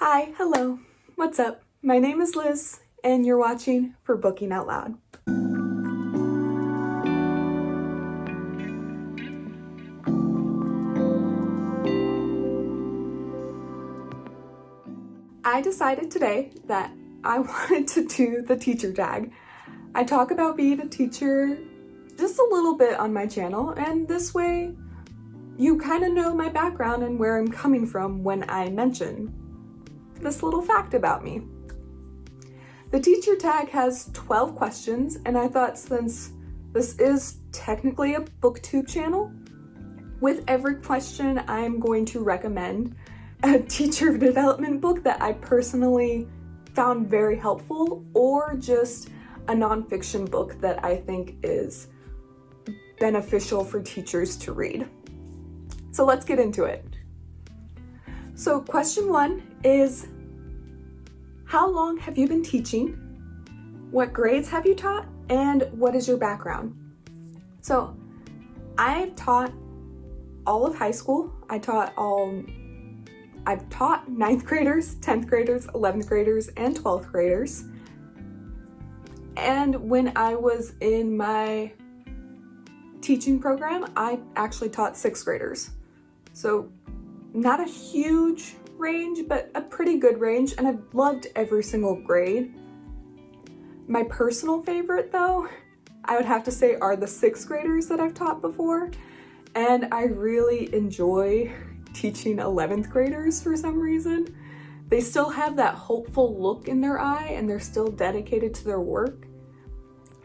Hi, hello, what's up? My name is Liz, and you're watching for Booking Out Loud. I decided today that I wanted to do the teacher tag. I talk about being a teacher just a little bit on my channel, and this way you kind of know my background and where I'm coming from when I mention this little fact about me. The teacher tag has 12 questions, and I thought since this is technically a booktube channel, with every question I'm going to recommend a teacher development book that I personally found very helpful, or just a nonfiction book that I think is beneficial for teachers to read. So let's get into it. So question 1 is, how long have you been teaching? What grades have you taught? And what is your background? So I've taught all of high school. I've taught 9th graders, 10th graders, 11th graders, and 12th graders. And when I was in my teaching program, I actually taught 6th graders. So not a huge range, but a pretty good range, and I've loved every single grade. My personal favorite, though, I would have to say are the 6th graders that I've taught before, and I really enjoy teaching 11th graders for some reason. They still have that hopeful look in their eye, and they're still dedicated to their work,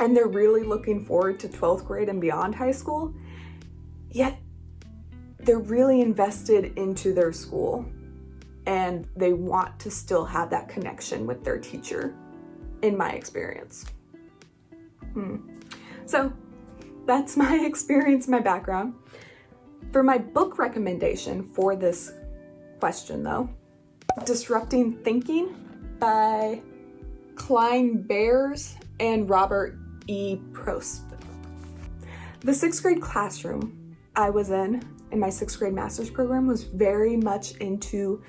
and they're really looking forward to 12th grade and beyond high school, yet they're really invested into their school, and they want to still have that connection with their teacher, in my experience. So that's my experience, my background. For my book recommendation for this question, though, Disrupting Thinking by Klein Bears and Robert E. Prost. The 6th grade classroom I was in my 6th grade master's program was very much into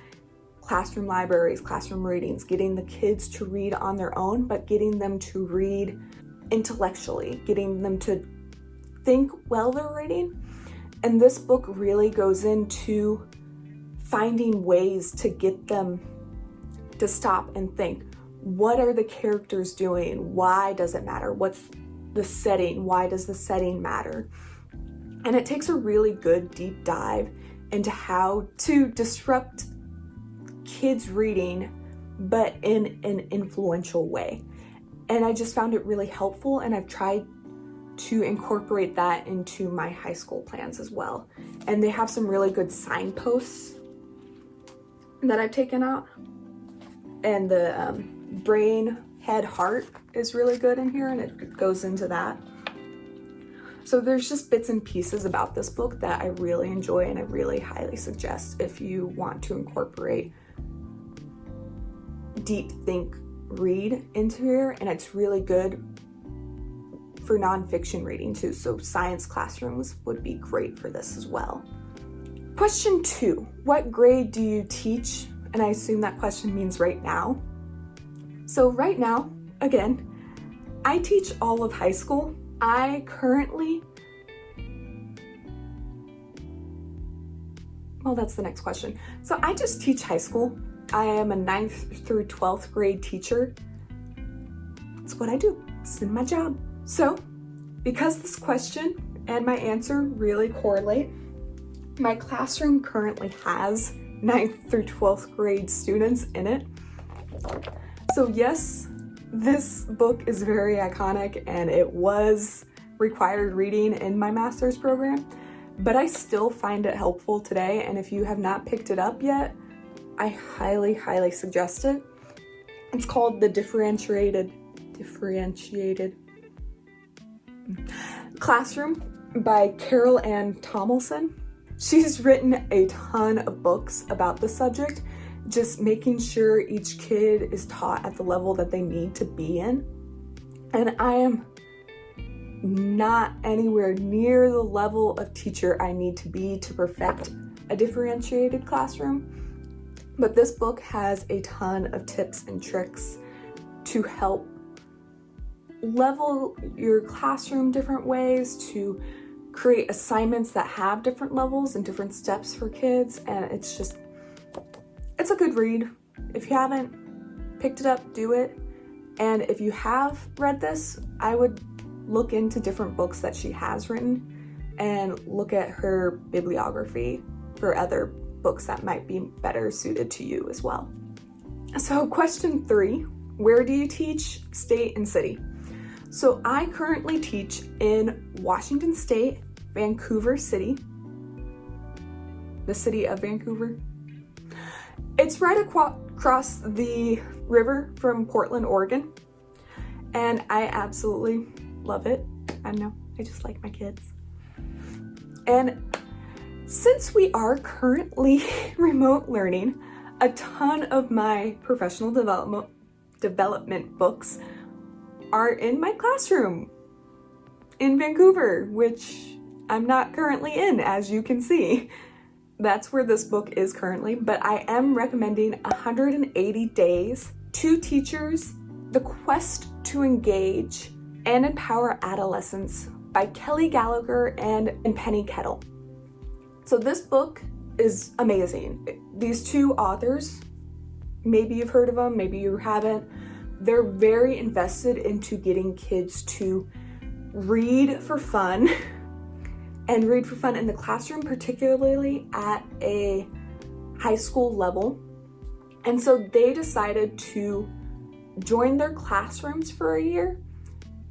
classroom libraries, classroom readings, getting the kids to read on their own, but getting them to read intellectually, getting them to think while they're reading. And this book really goes into finding ways to get them to stop and think, what are the characters doing? Why does it matter? What's the setting? Why does the setting matter? And it takes a really good deep dive into how to disrupt kids reading, but in an influential way. And I just found it really helpful, and I've tried to incorporate that into my high school plans as well. And they have some really good signposts that I've taken out. And the brain, head, heart is really good in here, and it goes into that. So there's just bits and pieces about this book that I really enjoy, and I really highly suggest if you want to incorporate deep think read into here. And it's really good for nonfiction reading too, so science classrooms would be great for this as well. Question 2, what grade do you teach? And I assume that question means right now. So right now, again, I teach all of high school. I currently, well, that's the next question. So I just teach high school. I am a 9th through 12th grade teacher. That's what I do. It's in my job. So because this question and my answer really correlate, my classroom currently has 9th through 12th grade students in it. So yes, this book is very iconic, and it was required reading in my master's program, but I still find it helpful today. And if you have not picked it up yet, I highly, highly suggest it. It's called The Differentiated Classroom by Carol Ann Tomlinson. She's written a ton of books about the subject, just making sure each kid is taught at the level that they need to be in. And I am not anywhere near the level of teacher I need to be to perfect a differentiated classroom. But this book has a ton of tips and tricks to help level your classroom different ways, to create assignments that have different levels and different steps for kids. And it's a good read. If you haven't picked it up, do it. And if you have read this, I would look into different books that she has written and look at her bibliography for other books that might be better suited to you as well. So question 3, where do you teach, state and city? So I currently teach in Washington State, Vancouver City, the city of Vancouver. It's right across the river from Portland, Oregon, and I absolutely love it. I know, I just like my kids. And since we are currently remote learning, a ton of my professional development books are in my classroom in Vancouver, which I'm not currently in, as you can see. That's where this book is currently, but I am recommending 180 Days to Teachers, The Quest to Engage and Empower Adolescents by Kelly Gallagher and Penny Kettle. So this book is amazing. These two authors, maybe you've heard of them, maybe you haven't, they're very invested into getting kids to read for fun and read for fun in the classroom, particularly at a high school level. And so they decided to join their classrooms for a year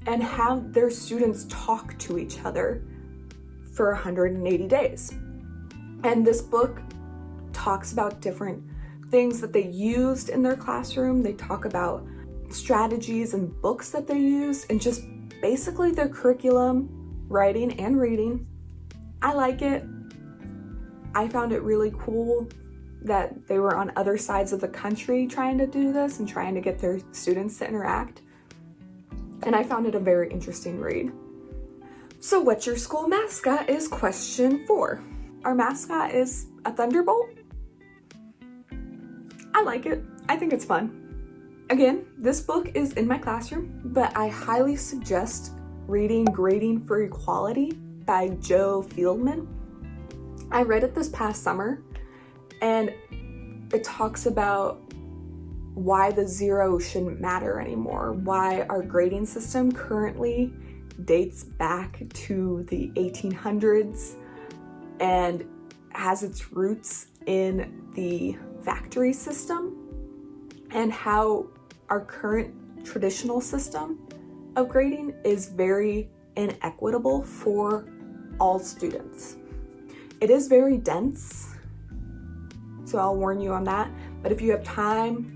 and have their students talk to each other for 180 days. And this book talks about different things that they used in their classroom. They talk about strategies and books that they use, and just basically their curriculum, writing and reading. I like it. I found it really cool that they were on other sides of the country trying to do this and trying to get their students to interact. And I found it a very interesting read. So what's your school mascot is question 4. Our mascot is a thunderbolt. I like it. I think it's fun. Again, this book is in my classroom, but I highly suggest reading Grading for Equality by Joe Fieldman. I read it this past summer, and it talks about why the zero shouldn't matter anymore, why our grading system currently dates back to the 1800s and has its roots in the factory system, and how our current traditional system of grading is very inequitable for all students. It is very dense, so I'll warn you on that. But if you have time,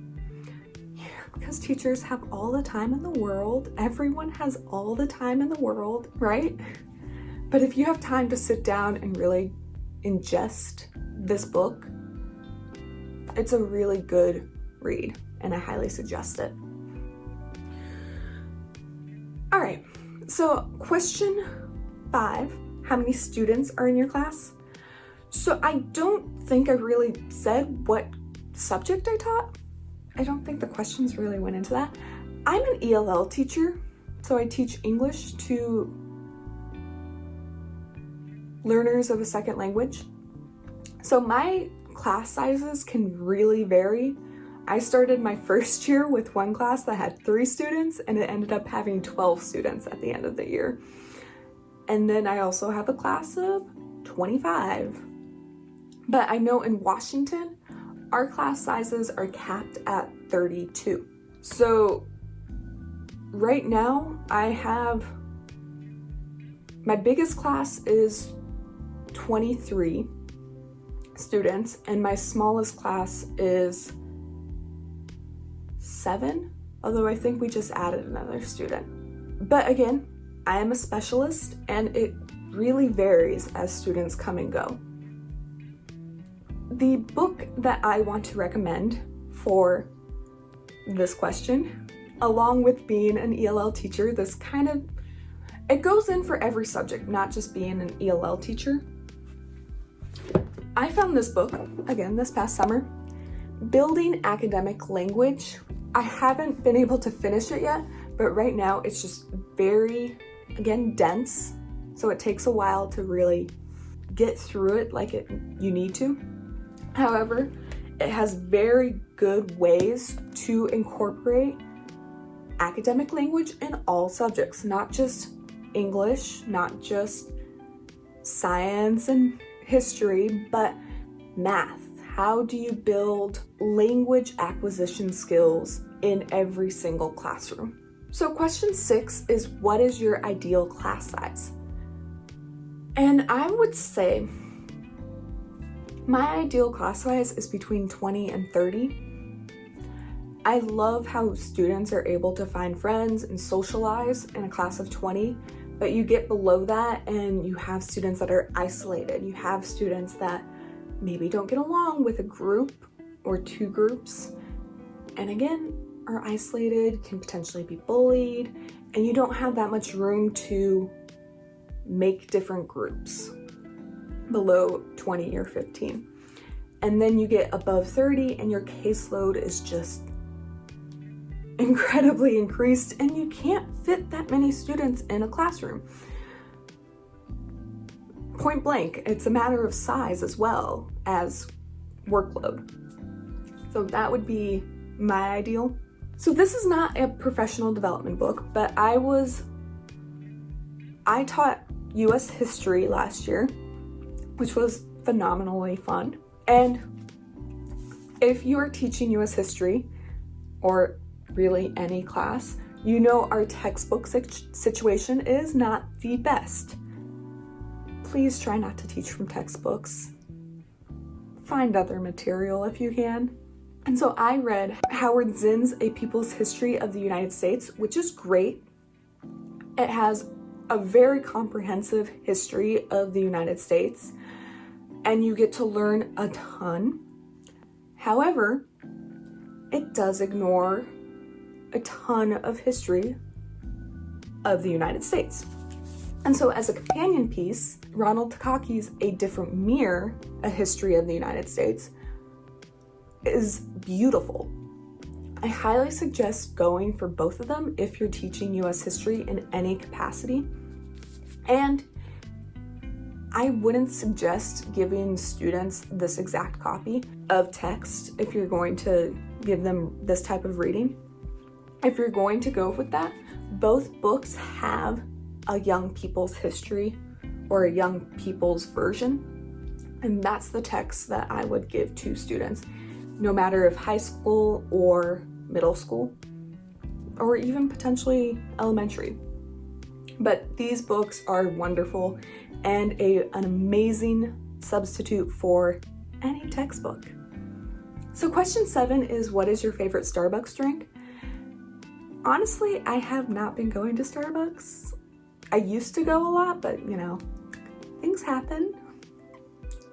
because teachers have all the time in the world, everyone has all the time in the world, right? But if you have time to sit down and really ingest this book, it's a really good read, and I highly suggest it. All right, so question 5, how many students are in your class? So I don't think I really said what subject I taught. I don't think the questions really went into that. I'm an ELL teacher, so I teach English to learners of a second language. So my class sizes can really vary. I started my first year with one class that had 3 students, and it ended up having 12 students at the end of the year. And then I also have a class of 25. But I know in Washington, our class sizes are capped at 32. So right now I have, my biggest class is 23 students, and my smallest class is 7, although I think we just added another student. But again, I am a specialist, and it really varies as students come and go. The book that I want to recommend for this question, along with being an ELL teacher, it goes in for every subject, not just being an ELL teacher. I found this book, again, this past summer, Building academic language, I haven't been able to finish it yet, but right now it's just very, again, dense. So it takes a while to really get through it like you need to. However, it has very good ways to incorporate academic language in all subjects, not just English, not just science and history, but math. How do you build language acquisition skills in every single classroom? So question 6 is, what is your ideal class size? And I would say my ideal class size is between 20 and 30. I love how students are able to find friends and socialize in a class of 20, but you get below that and you have students that are isolated. You have students that maybe don't get along with a group or two groups, and again, are isolated, can potentially be bullied, and you don't have that much room to make different groups below 20 or 15. And then you get above 30 and your caseload is just incredibly increased and you can't fit that many students in a classroom. Point blank, it's a matter of size as well as workload. So that would be my ideal. So this is not a professional development book, but I taught US history last year, which was phenomenally fun. And if you are teaching US history, or really any class, you know our textbook situation is not the best. Please try not to teach from textbooks. Find other material if you can. And so I read Howard Zinn's A People's History of the United States, which is great. It has a very comprehensive history of the United States, and you get to learn a ton. However, it does ignore a ton of history of the United States. And so as a companion piece, Ronald Takaki's A Different Mirror, A History of the United States, is beautiful. I highly suggest going for both of them if you're teaching US history in any capacity. And I wouldn't suggest giving students this exact copy of text if you're going to give them this type of reading. If you're going to go with that, both books have a young people's history or a young people's version, and that's the text that I would give to students, no matter if high school or middle school, or even potentially elementary. But these books are wonderful and an amazing substitute for any textbook. So question 7 is, what is your favorite Starbucks drink? Honestly, I have not been going to Starbucks. I used to go a lot, but things happen.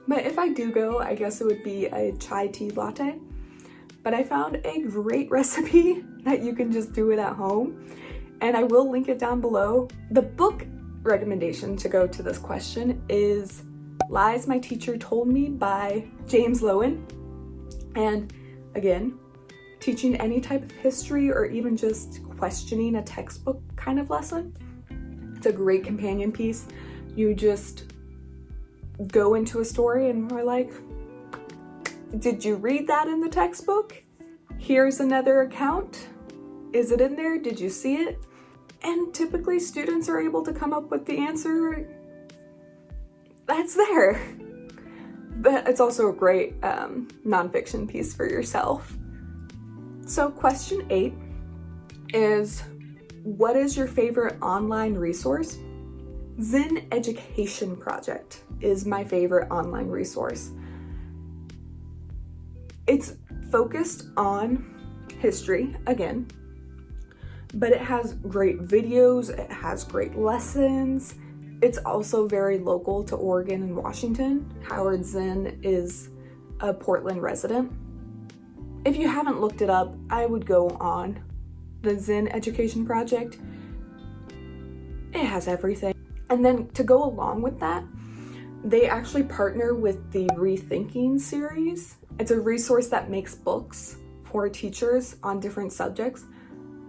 But if I do go, I guess it would be a chai tea latte. But I found a great recipe that you can just do it at home, and I will link it down below. The book recommendation to go to this question is Lies My Teacher Told Me by James Loewen. And again, teaching any type of history or even just questioning a textbook kind of lesson, it's a great companion piece. You just go into a story and we're like, did you read that in the textbook? Here's another account. Is it in there? Did you see it? And typically students are able to come up with the answer that's there. But it's also a great nonfiction piece for yourself. So question 8 is, what is your favorite online resource? Zinn Education Project is my favorite online resource. It's focused on history, again, but it has great videos, it has great lessons. It's also very local to Oregon and Washington. Howard Zinn is a Portland resident. If you haven't looked it up, I would go on the Zinn Education Project. It has everything. And then to go along with that, they actually partner with the Rethinking series, It's a resource that makes books for teachers on different subjects.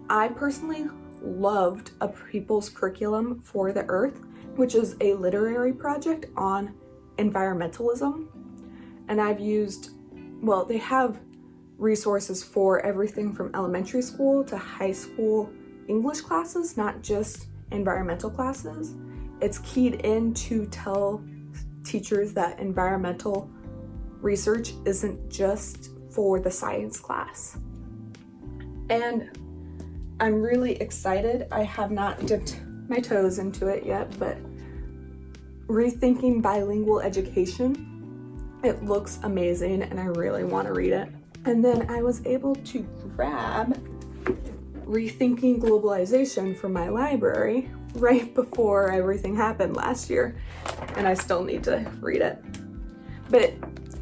I personally loved A People's Curriculum for the Earth, which is a literary project on environmentalism. And I've used, well, they have resources for everything from elementary school to high school English classes, not just environmental classes. It's keyed in to tell teachers that environmental research isn't just for the science class. And I'm really excited. I have not dipped my toes into it yet, but Rethinking Bilingual Education, it looks amazing and I really want to read it. And then I was able to grab Rethinking Globalization from my library right before everything happened last year, and I still need to read it. But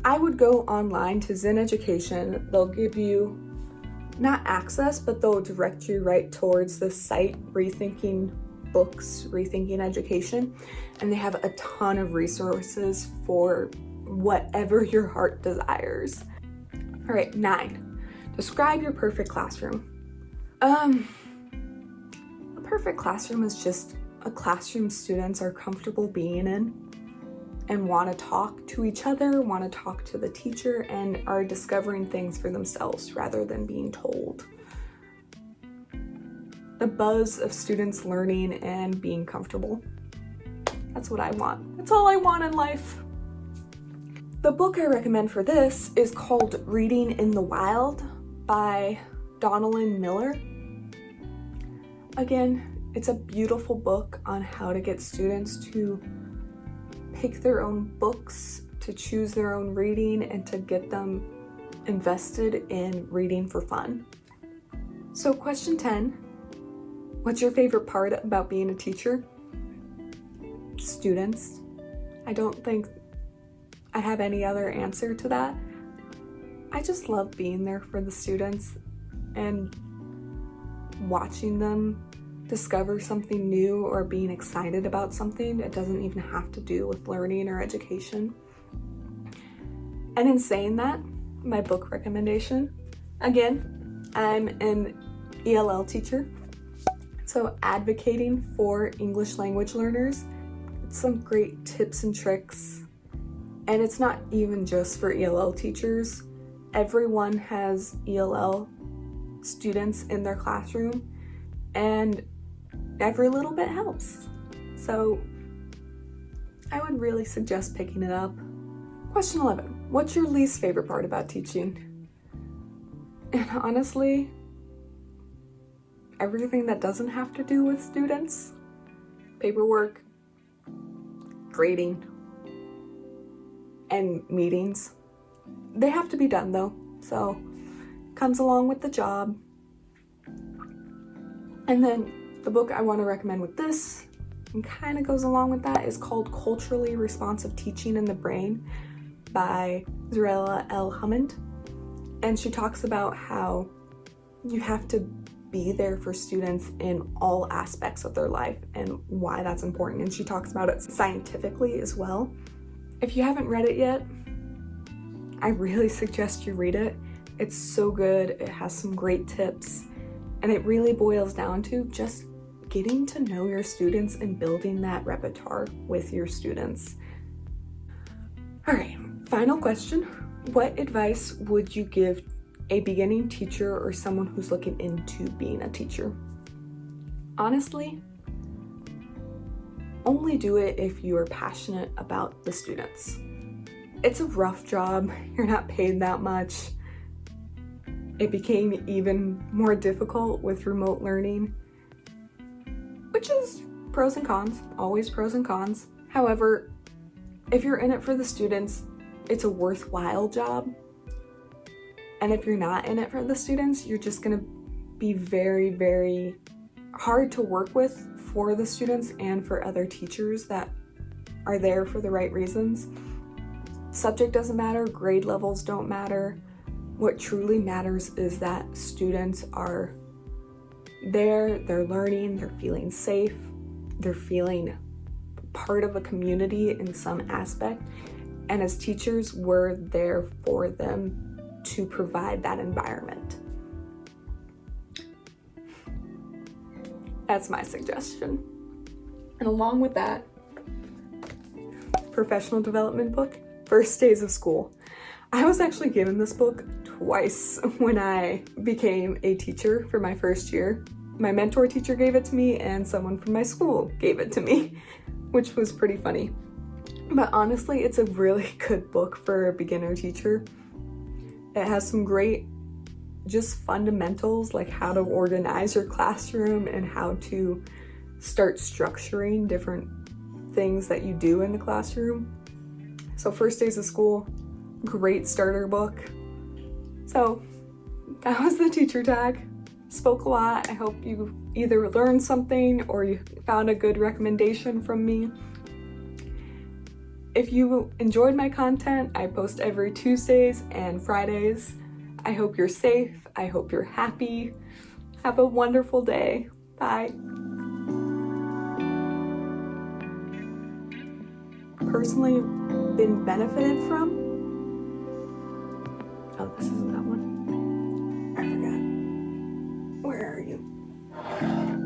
I would go online to Zen Education. They'll give you not access, but they'll direct you right towards the site Rethinking Books, Rethinking Education, and they have a ton of resources for whatever your heart desires. All right, 9. Describe your perfect classroom. A perfect classroom is just a classroom students are comfortable being in and want to talk to each other, want to talk to the teacher, and are discovering things for themselves rather than being told. The buzz of students learning and being comfortable. That's what I want. That's all I want in life. The book I recommend for this is called Reading in the Wild by Donalyn Miller. Again, it's a beautiful book on how to get students to pick their own books, to choose their own reading, and to get them invested in reading for fun. So question 10, what's your favorite part about being a teacher? Students. I don't think I have any other answer to that. I just love being there for the students and watching them discover something new or being excited about something. It doesn't even have to do with learning or education. And in saying that, my book recommendation, again, I'm an ELL teacher, so advocating for English language learners, some great tips and tricks. And it's not even just for ELL teachers. Everyone has ELL students in their classroom, and every little bit helps. So I would really suggest picking it up. Question 11, what's your least favorite part about teaching? And honestly, everything that doesn't have to do with students. Paperwork, grading, and meetings. They have to be done though, so comes along with the job. And then the book I want to recommend with this, and kind of goes along with that, is called Culturally Responsive Teaching in the Brain by Zarela L. Hammond. And she talks about how you have to be there for students in all aspects of their life and why that's important. And she talks about it scientifically as well. If you haven't read it yet, I really suggest you read it. It's so good. It has some great tips. And it really boils down to just getting to know your students and building that repertoire with your students. All right, final question. What advice would you give a beginning teacher or someone who's looking into being a teacher? Honestly, only do it if you are passionate about the students. It's a rough job. You're not paid that much. It became even more difficult with remote learning, which is pros and cons, always pros and cons. However, if you're in it for the students, it's a worthwhile job. And if you're not in it for the students, you're just gonna be very, very hard to work with for the students and for other teachers that are there for the right reasons. Subject doesn't matter, grade levels don't matter. What truly matters is that students are there, they're learning, they're feeling safe, they're feeling part of a community in some aspect, And as teachers, we're there for them to provide that environment. That's my suggestion. And along with that, professional development book, First Days of School. I was actually given this book twice when I became a teacher for my first year. My mentor teacher gave it to me and someone from my school gave it to me, which was pretty funny. But honestly, it's a really good book for a beginner teacher. It has some great just fundamentals, like how to organize your classroom and how to start structuring different things that you do in the classroom. So First Days of School, great starter book. So that was the teacher tag. Spoke a lot. I hope you either learned something or you found a good recommendation from me. If you enjoyed my content, I post every Tuesdays and Fridays. I hope you're safe. I hope you're happy. Have a wonderful day. Bye. Personally been benefited from? Oh, this isn't that one. I forgot. Where are you?